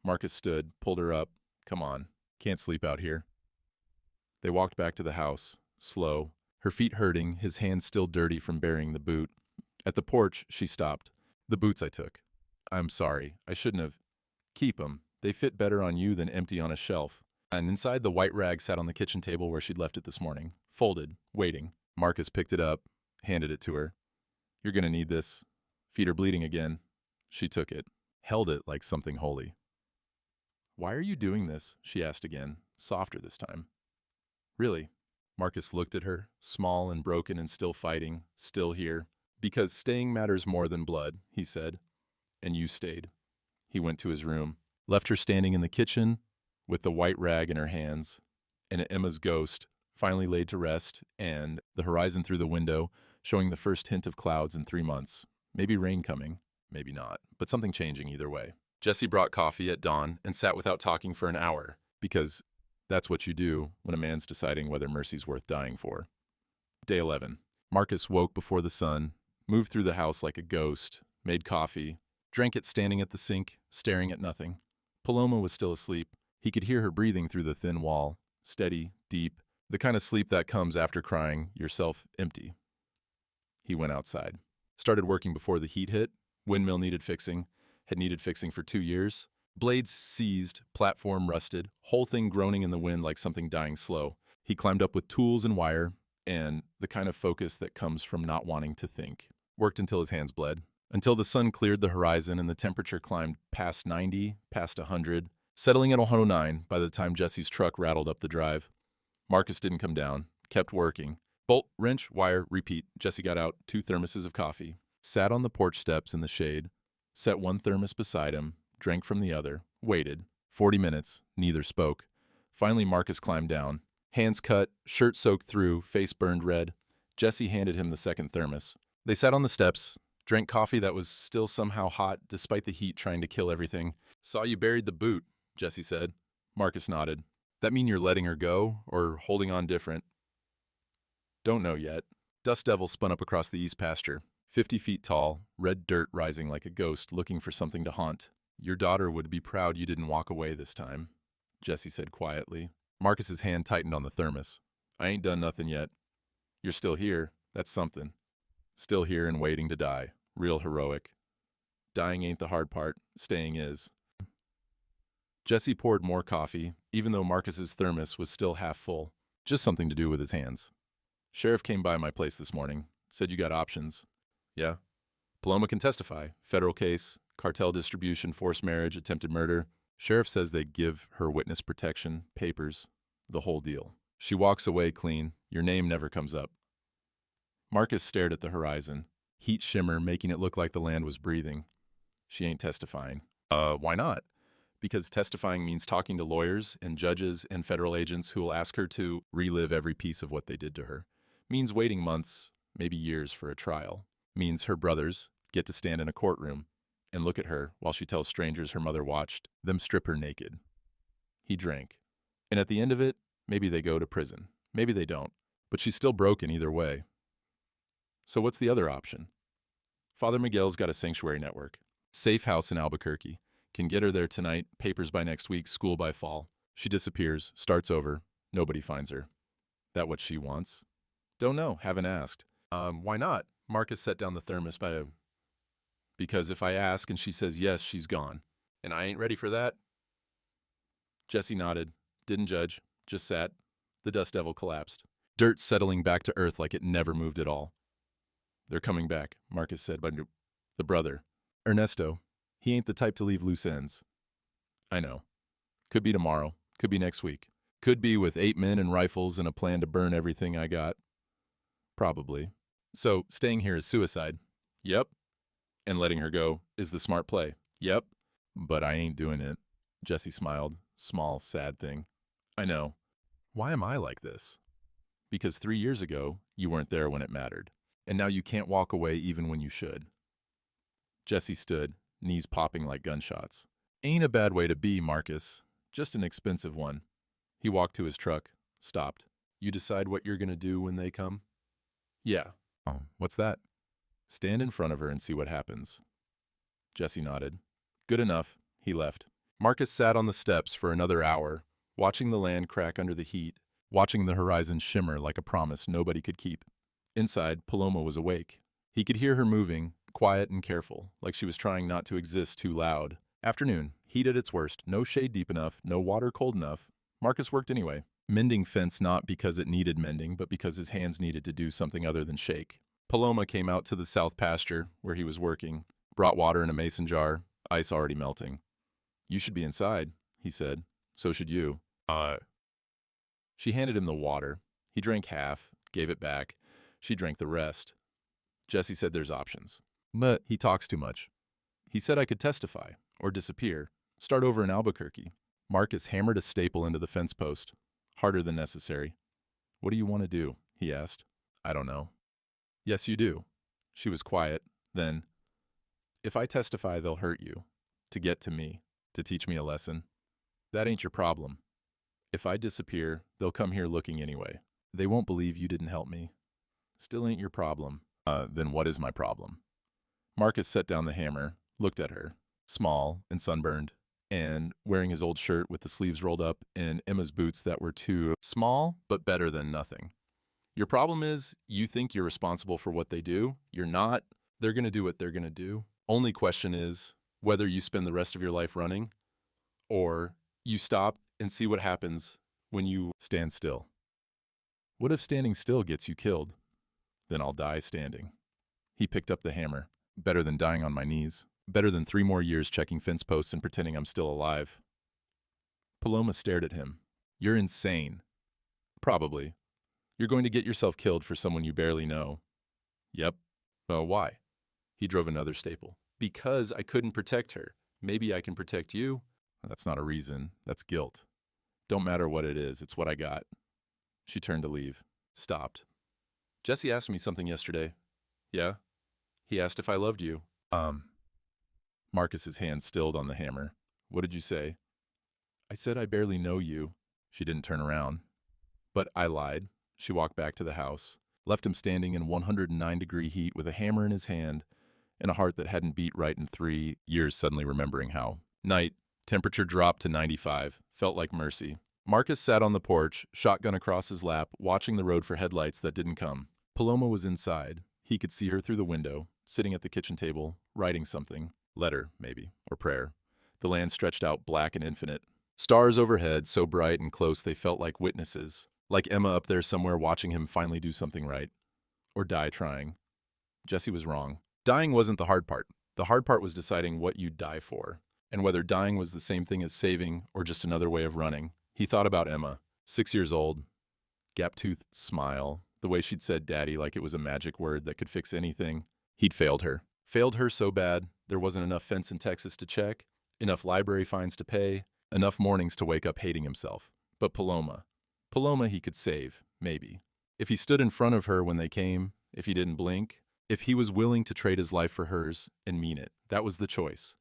Marcus stood, pulled her up. Come on, can't sleep out here. They walked back to the house, slow, her feet hurting, his hands still dirty from burying the boot. At the porch, she stopped. The boots I took. I'm sorry, I shouldn't have. Keep 'em. They fit better on you than empty on a shelf. And inside the white rag sat on the kitchen table where she'd left it this morning, folded, waiting. Marcus picked it up, handed it to her. You're gonna need this. Feet are bleeding again. She took it, held it like something holy. Why are you doing this? She asked again, softer this time. Really? Marcus looked at her, small and broken and still fighting, still here. Because staying matters more than blood, he said. And you stayed. He went to his room, left her standing in the kitchen with the white rag in her hands, and Emma's ghost finally laid to rest, and the horizon through the window showing the first hint of clouds in 3 months. Maybe rain coming, maybe not, but something changing either way. Jesse brought coffee at dawn and sat without talking for an hour, because that's what you do when a man's deciding whether mercy's worth dying for. Day 11. Marcus woke before the sun, moved through the house like a ghost, made coffee, drank it standing at the sink, staring at nothing. Paloma was still asleep. He could hear her breathing through the thin wall, steady, deep, the kind of sleep that comes after crying yourself empty. He went outside. Started working before the heat hit. Windmill needed fixing. Had needed fixing for 2 years. Blades seized, platform rusted, whole thing groaning in the wind like something dying slow. He climbed up with tools and wire, and the kind of focus that comes from not wanting to think. Worked until his hands bled. Until the sun cleared the horizon and the temperature climbed past 90, past 100, settling at 109 by the time Jesse's truck rattled up the drive. Marcus didn't come down, kept working. Bolt, wrench, wire, repeat. Jesse got out 2 thermoses of coffee, sat on the porch steps in the shade, set one thermos beside him, drank from the other, waited. 40 minutes, neither spoke. Finally, Marcus climbed down. Hands cut, shirt soaked through, face burned red. Jesse handed him the second thermos. They sat on the steps, drank coffee that was still somehow hot despite the heat trying to kill everything. Saw you buried the boot, Jesse said. Marcus nodded. That mean you're letting her go, or holding on different? Don't know yet. Dust Devil spun up across the east pasture, 50 feet tall, red dirt rising like a ghost looking for something to haunt. Your daughter would be proud you didn't walk away this time, Jesse said quietly. Marcus's hand tightened on the thermos. I ain't done nothing yet. You're still here. That's something. Still here and waiting to die. Real heroic. Dying ain't the hard part. Staying is. Jesse poured more coffee, even though Marcus's thermos was still half full. Just something to do with his hands. Sheriff came by my place this morning. Said you got options. Yeah. Paloma can testify. Federal case, cartel distribution, forced marriage, attempted murder. Sheriff says they'd give her witness protection, papers, the whole deal. She walks away clean. Your name never comes up. Marcus stared at the horizon. Heat shimmer making it look like the land was breathing. She ain't testifying. Why not? Because testifying means talking to lawyers and judges and federal agents who will ask her to relive every piece of what they did to her. Means waiting months, maybe years for a trial. Means her brothers get to stand in a courtroom and look at her while she tells strangers her mother watched them strip her naked. He drank. And at the end of it, maybe they go to prison. Maybe they don't. But she's still broken either way. So what's the other option? Father Miguel's got a sanctuary network. Safe house in Albuquerque. Can get her there tonight, papers by next week, school by fall. She disappears, starts over, nobody finds her. That what she wants? Don't know, haven't asked. Why not? Marcus set down the thermos because if I ask and she says yes, she's gone. And I ain't ready for that. Jesse nodded, didn't judge, just sat. The dust devil collapsed. Dirt settling back to earth like it never moved at all. They're coming back, Marcus said, but the brother. Ernesto, he ain't the type to leave loose ends. I know. Could be tomorrow, could be next week. Could be with 8 men and rifles and a plan to burn everything I got. Probably. So, staying here is suicide. Yep. And letting her go is the smart play. Yep. But I ain't doing it. Jesse smiled. Small, sad thing. I know. Why am I like this? Because 3 years ago, you weren't there when it mattered. And now you can't walk away even when you should. Jesse stood, knees popping like gunshots. Ain't a bad way to be, Marcus. Just an expensive one. He walked to his truck, stopped. You decide what you're gonna do when they come? Yeah. Oh, what's that? Stand in front of her and see what happens. Jesse nodded. Good enough. He left. Marcus sat on the steps for another hour, watching the land crack under the heat, watching the horizon shimmer like a promise nobody could keep. Inside, Paloma was awake. He could hear her moving, quiet and careful, like she was trying not to exist too loud. Afternoon, heat at its worst, no shade deep enough, no water cold enough. Marcus worked anyway, mending fence not because it needed mending, but because his hands needed to do something other than shake. Paloma came out to the south pasture, where he was working, brought water in a mason jar, ice already melting. You should be inside, he said. So should you. She handed him the water. He drank half, gave it back. She drank the rest. Jesse said there's options. But he talks too much. He said I could testify, or disappear, start over in Albuquerque. Marcus hammered a staple into the fence post, harder than necessary. What do you want to do? He asked. I don't know. Yes, you do. She was quiet. Then, if I testify, they'll hurt you. To get to me. To teach me a lesson. That ain't your problem. If I disappear, they'll come here looking anyway. They won't believe you didn't help me. Still ain't your problem. Then what is my problem? Marcus set down the hammer, looked at her, small and sunburned, and wearing his old shirt with the sleeves rolled up and Emma's boots that were too small, but better than nothing. Your problem is you think you're responsible for what they do. You're not. They're going to do what they're going to do. Only question is whether you spend the rest of your life running or you stop and see what happens when you stand still. What if standing still gets you killed? Then I'll die standing. He picked up the hammer. Better than dying on my knees. Better than 3 more years checking fence posts and pretending I'm still alive. Paloma stared at him. You're insane. Probably. You're going to get yourself killed for someone you barely know. Yep. Why? He drove another staple. Because I couldn't protect her. Maybe I can protect you. That's not a reason. That's guilt. Don't matter what it is. It's what I got. She turned to leave. Stopped. Jesse asked me something yesterday. Yeah? He asked if I loved you. Marcus's hand stilled on the hammer. What did you say? I said I barely know you. She didn't turn around. But I lied. She walked back to the house, left him standing in 109-degree heat with a hammer in his hand and a heart that hadn't beat right in 3 years, suddenly remembering how. Night, temperature dropped to 95, felt like mercy. Marcus sat on the porch, shotgun across his lap, watching the road for headlights that didn't come. Paloma was inside. He could see her through the window, sitting at the kitchen table, writing something. Letter, maybe, or prayer. The land stretched out black and infinite. Stars overhead, so bright and close they felt like witnesses. Like Emma up there somewhere watching him finally do something right. Or die trying. Jesse was wrong. Dying wasn't the hard part. The hard part was deciding what you'd die for, and whether dying was the same thing as saving or just another way of running. He thought about Emma, 6 years old, gap-toothed smile, the way she'd said daddy like it was a magic word that could fix anything. He'd failed her. Failed her so bad there wasn't enough fence in Texas to check, enough library fines to pay, enough mornings to wake up hating himself. But Paloma he could save, maybe. If he stood in front of her when they came, if he didn't blink, if he was willing to trade his life for hers and mean it, that was the choice.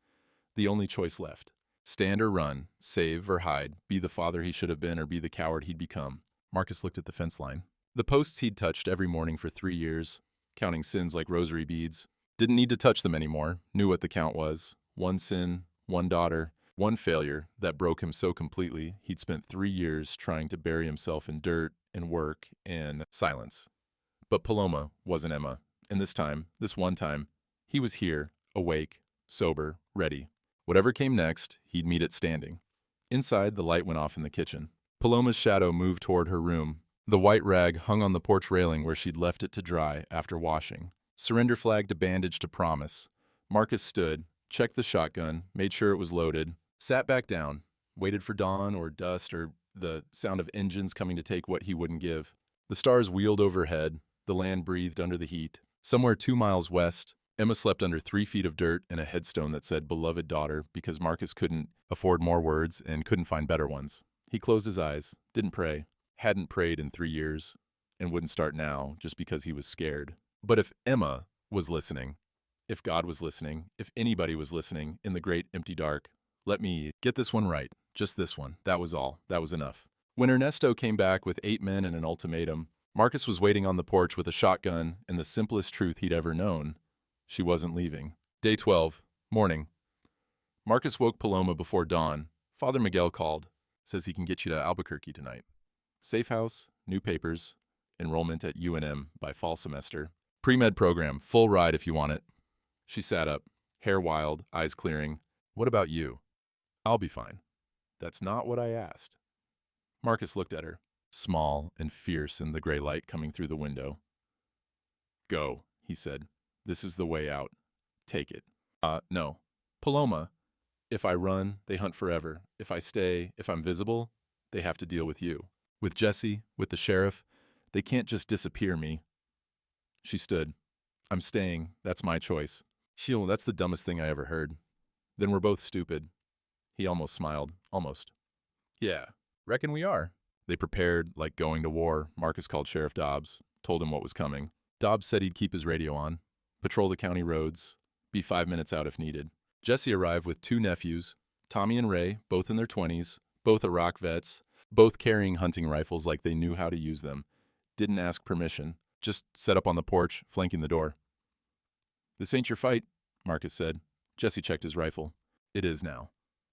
The only choice left. Stand or run, save or hide, be the father he should have been or be the coward he'd become. Marcus looked at the fence line. The posts he'd touched every morning for 3 years, counting sins like rosary beads. Didn't need to touch them anymore, knew what the count was. One sin, one daughter, one failure that broke him so completely he'd spent 3 years trying to bury himself in dirt and work and silence. But Paloma wasn't Emma. And this one time, he was here, awake, sober, ready. Whatever came next, he'd meet it standing. Inside, the light went off in the kitchen. Paloma's shadow moved toward her room. The white rag hung on the porch railing where she'd left it to dry after washing. Surrender flag to bandage to promise. Marcus stood, checked the shotgun, made sure it was loaded, sat back down, waited for dawn or dust or the sound of engines coming to take what he wouldn't give. The stars wheeled overhead. The land breathed under the heat. Somewhere 2 miles west, Emma slept under 3 feet of dirt and a headstone that said beloved daughter because Marcus couldn't afford more words and couldn't find better ones. He closed his eyes, didn't pray, hadn't prayed in 3 years, and wouldn't start now just because he was scared. But if Emma was listening, if God was listening, if anybody was listening in the great empty dark, let me get this one right, just this one. That was all. That was enough. When Ernesto came back with 8 men and an ultimatum, Marcus was waiting on the porch with a shotgun and the simplest truth he'd ever known. She wasn't leaving. Day 12, morning. Marcus woke Paloma before dawn. Father Miguel called. Says he can get you to Albuquerque tonight. Safe house, new papers, enrollment at UNM by fall semester. Pre-med program, full ride if you want it. She sat up, hair wild, eyes clearing. What about you? I'll be fine. That's not what I asked. Marcus looked at her, small and fierce in the gray light coming through the window. Go, he said. This is the way out. Take it. No. Paloma, if I run, they hunt forever. If I stay, if I'm visible, they have to deal with you. With Jesse, with the sheriff, they can't just disappear me. She stood. I'm staying. That's my choice. Sheil, that's the dumbest thing I ever heard. Then we're both stupid. He almost smiled. Almost. Yeah, reckon we are. They prepared, like going to war. Marcus called Sheriff Dobbs, told him what was coming. Dobbs said he'd keep his radio on, patrol the county roads, be 5 minutes out if needed. Jesse arrived with 2 nephews, Tommy and Ray, both in their 20s, both Iraq vets, both carrying hunting rifles like they knew how to use them. Didn't ask permission, just set up on the porch, flanking the door. This ain't your fight, Marcus said. Jesse checked his rifle. It is now.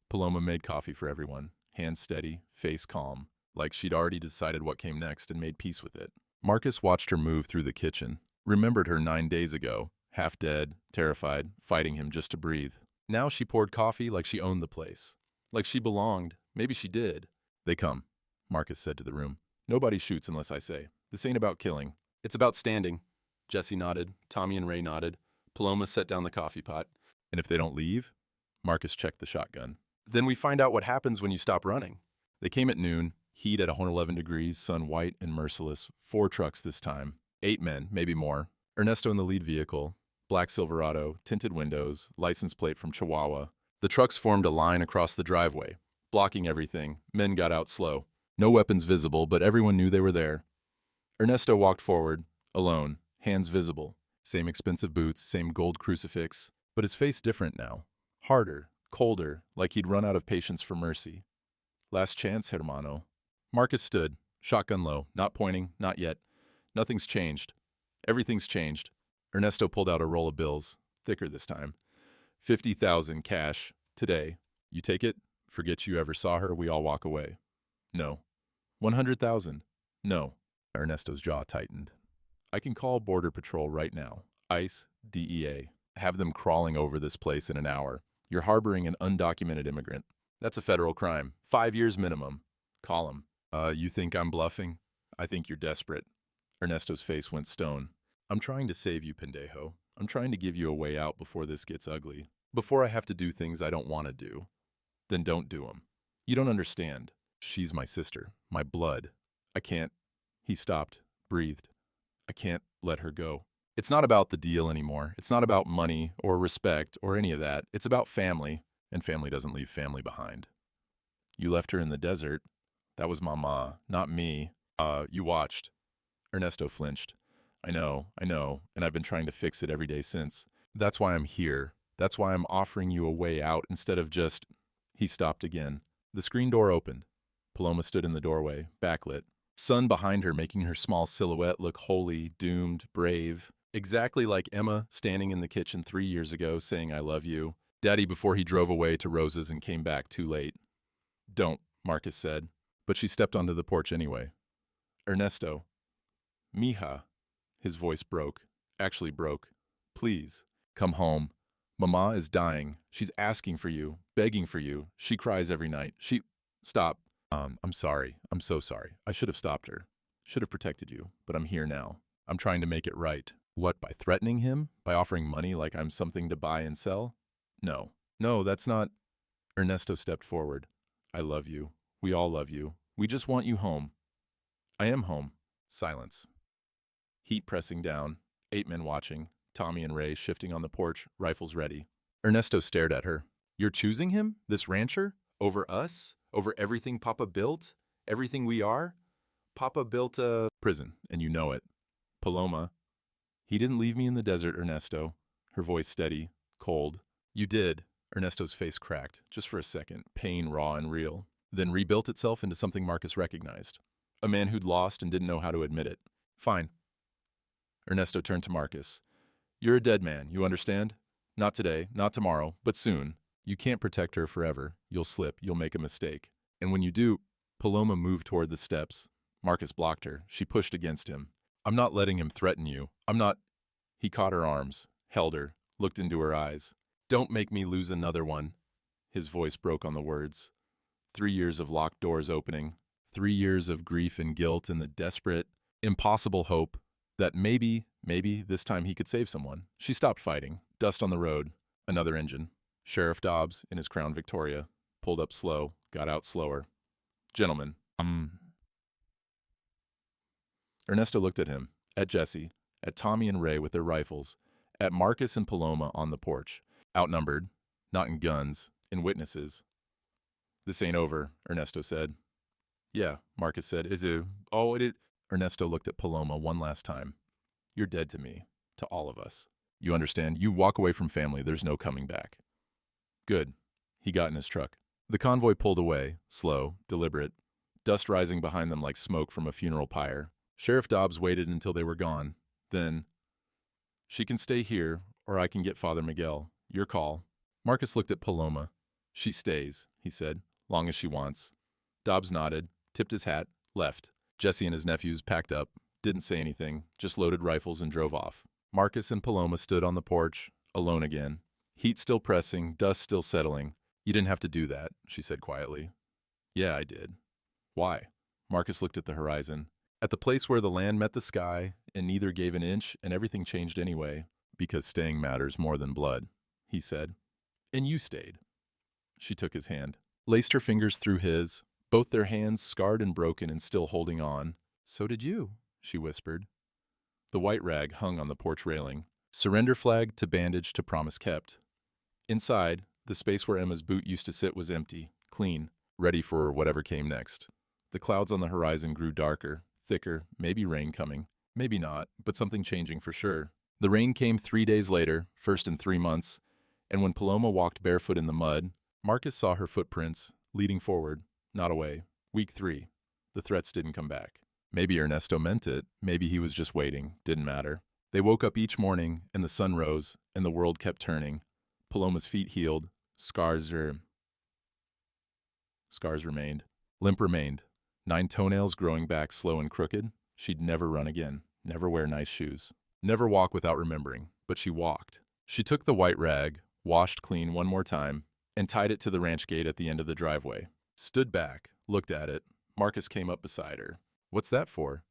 Paloma made coffee for everyone, hands steady, face calm, like she'd already decided what came next and made peace with it. Marcus watched her move through the kitchen, remembered her 9 days ago, half dead, terrified, fighting him just to breathe. Now she poured coffee like she owned the place. Like she belonged. Maybe she did. They come, Marcus said to the room. Nobody shoots unless I say. This ain't about killing. It's about standing. Jesse nodded. Tommy and Ray nodded. Paloma set down the coffee pot. And if they don't leave? Marcus checked the shotgun. Then we find out what happens when you stop running. They came at noon, heat at 111 degrees, sun white and merciless. 4 trucks this time. 8 men, maybe more. Ernesto in the lead vehicle. Black Silverado, tinted windows, license plate from Chihuahua. The trucks formed a line across the driveway, blocking everything. Men got out slow. No weapons visible, but everyone knew they were there. Ernesto walked forward, alone, hands visible. Same expensive boots, same gold crucifix, but his face different now. Harder, colder, like he'd run out of patience for mercy. Last chance, hermano. Marcus stood, shotgun low, not pointing, not yet. Nothing's changed. Everything's changed. Ernesto pulled out a roll of bills, thicker this time. 50,000 cash, today. You take it, forget you ever saw her, we all walk away. No. 100,000. No. Ernesto's jaw tightened. I can call Border Patrol right now. ICE, DEA. Have them crawling over this place in an hour. You're harboring an undocumented immigrant. That's a federal crime. 5 years minimum. Call him. You think I'm bluffing? I think you're desperate. Ernesto's face went stone. I'm trying to save you, pendejo. I'm trying to give you a way out before this gets ugly. Before I have to do things I don't want to do. Then don't do them. You don't understand. She's my sister, my blood. I can't. He stopped, breathed. I can't let her go. It's not about the deal anymore. It's not about money or respect or any of that. It's about family, and family doesn't leave family behind. You left her in the desert. That was Mama, not me. You watched. Ernesto flinched. I know, and I've been trying to fix it every day since. That's why I'm here. That's why I'm offering you a way out instead of just... He stopped again. The screen door opened. Paloma stood in the doorway, backlit, Sun behind her making her small silhouette look holy, doomed, brave. Exactly like Emma standing in the kitchen 3 years ago saying I love you. Daddy before he drove away to Rose's and came back too late. Don't, Marcus said. But she stepped onto the porch anyway. Ernesto. Mija. His voice broke. Actually broke. Please, come home. Mama is dying. She's asking for you, begging for you. She cries every night. Stop. I'm sorry. I'm so sorry. I should have stopped her. Should have protected you, but I'm here now. I'm trying to make it right. What, by threatening him? By offering money like I'm something to buy and sell? No. No, that's not. Ernesto stepped forward. I love you. We all love you. We just want you home. I am home. Silence. Heat pressing down. 8 men watching. Tommy and Ray shifting on the porch, rifles ready. Ernesto stared at her. You're choosing him? This rancher? Over us? Over everything Papa built? Everything we are? Papa built a prison, and you know it. Paloma. He didn't leave me in the desert, Ernesto. Her voice steady, cold. You did. Ernesto's face cracked, just for a second, pain raw and real. Then rebuilt itself into something Marcus recognized. A man who'd lost and didn't know how to admit it. Fine. Ernesto turned to Marcus. You're a dead man, you understand? Not today, not tomorrow, but soon. You can't protect her forever. You'll slip, you'll make a mistake. And when you do, Paloma moved toward the steps. Marcus blocked her. She pushed against him. I'm not letting him threaten you. I'm not. He caught her arms, held her, looked into her eyes. Don't make me lose another one. His voice broke on the words. 3 years of locked doors opening. 3 years of grief and guilt and the desperate, impossible hope that maybe this time he could save someone. She stopped fighting. Dust on the road. Another engine. Sheriff Dobbs, in his Crown Victoria, pulled up slow, got out slower. Gentlemen, Ernesto looked at him, at Jesse, at Tommy and Ray with their rifles, at Marcus and Paloma on the porch, outnumbered, not in guns, in witnesses. This ain't over, Ernesto said. Yeah, Marcus said. Is it? Oh, it is. Ernesto looked at Paloma one last time. You're dead to me, to all of us. You understand? You walk away from family, there's no coming back. Good. He got in his truck. The convoy pulled away, slow, deliberate, dust rising behind them like smoke from a funeral pyre. Sheriff Dobbs waited until they were gone. Then, she can stay here, or I can get Father Miguel. Your call. Marcus looked at Paloma. She stays, he said, long as she wants. Dobbs nodded, tipped his hat, left. Jesse and his nephews packed up, didn't say anything, just loaded rifles and drove off. Marcus and Paloma stood on the porch, alone again. Heat still pressing, dust still settling. You didn't have to do that, she said quietly. Yeah, I did. Why? Marcus looked at the horizon. At the place where the land met the sky, and neither gave an inch, and everything changed anyway. Because staying matters more than blood, he said. And you stayed. She took his hand, laced her fingers through his, both their hands scarred and broken and still holding on. So did you, she whispered. The white rag hung on the porch railing. Surrender flag to bandage to promise kept. Inside, the space where Emma's boot used to sit was empty, clean, ready for whatever came next. The clouds on the horizon grew darker, thicker, maybe rain coming, maybe not, but something changing for sure. The rain came 3 days later, first in 3 months, and when Paloma walked barefoot in the mud, Marcus saw her footprints, leading forward, not away. Week 3. The threats didn't come back. Maybe Ernesto meant it, maybe he was just waiting, didn't matter. They woke up each morning, and the sun rose, and the world kept turning. Paloma's feet healed. Scars remained. Limp remained. 9 toenails growing back slow and crooked. She'd never run again. Never wear nice shoes. Never walk without remembering. But she walked. She took the white rag, washed clean one more time, and tied it to the ranch gate at the end of the driveway. Stood back, looked at it. Marcus came up beside her. What's that for?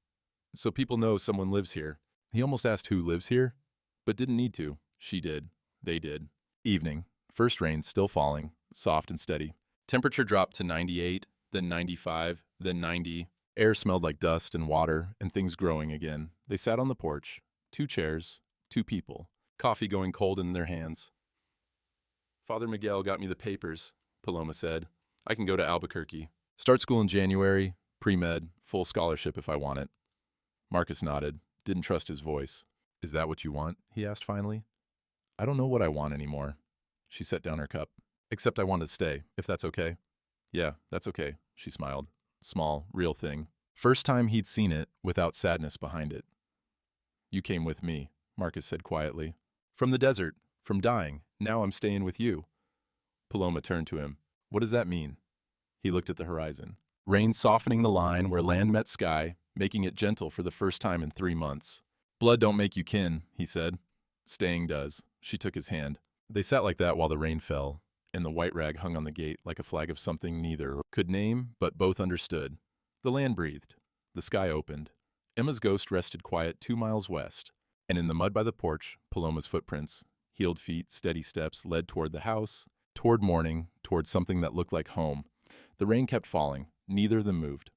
So people know someone lives here. He almost asked who lives here, but didn't need to. She did. They did. Evening. First rain still falling, soft and steady. Temperature dropped to 98, then 95, then 90. Air smelled like dust and water and things growing again. They sat on the porch. 2 chairs, 2 people. Coffee going cold in their hands. Father Miguel got me the papers, Paloma said. I can go to Albuquerque. Start school in January, pre-med, full scholarship if I want it. Marcus nodded, didn't trust his voice. Is that what you want? He asked finally. I don't know what I want anymore. She set down her cup. Except I want to stay, if that's okay. Yeah, that's okay, she smiled. Small, real thing. First time he'd seen it without sadness behind it. You came with me, Marcus said quietly. From the desert, from dying, now I'm staying with you. Paloma turned to him. What does that mean? He looked at the horizon. Rain softening the line where land met sky, making it gentle for the first time in 3 months. Blood don't make you kin, he said. Staying does. She took his hand. They sat like that while the rain fell, and the white rag hung on the gate like a flag of something neither could name, but both understood. The land breathed. The sky opened. Emma's ghost rested quiet 2 miles west, and in the mud by the porch, Paloma's footprints, heeled feet, steady steps, led toward the house, toward morning, toward something that looked like home. The rain kept falling. Neither of them moved.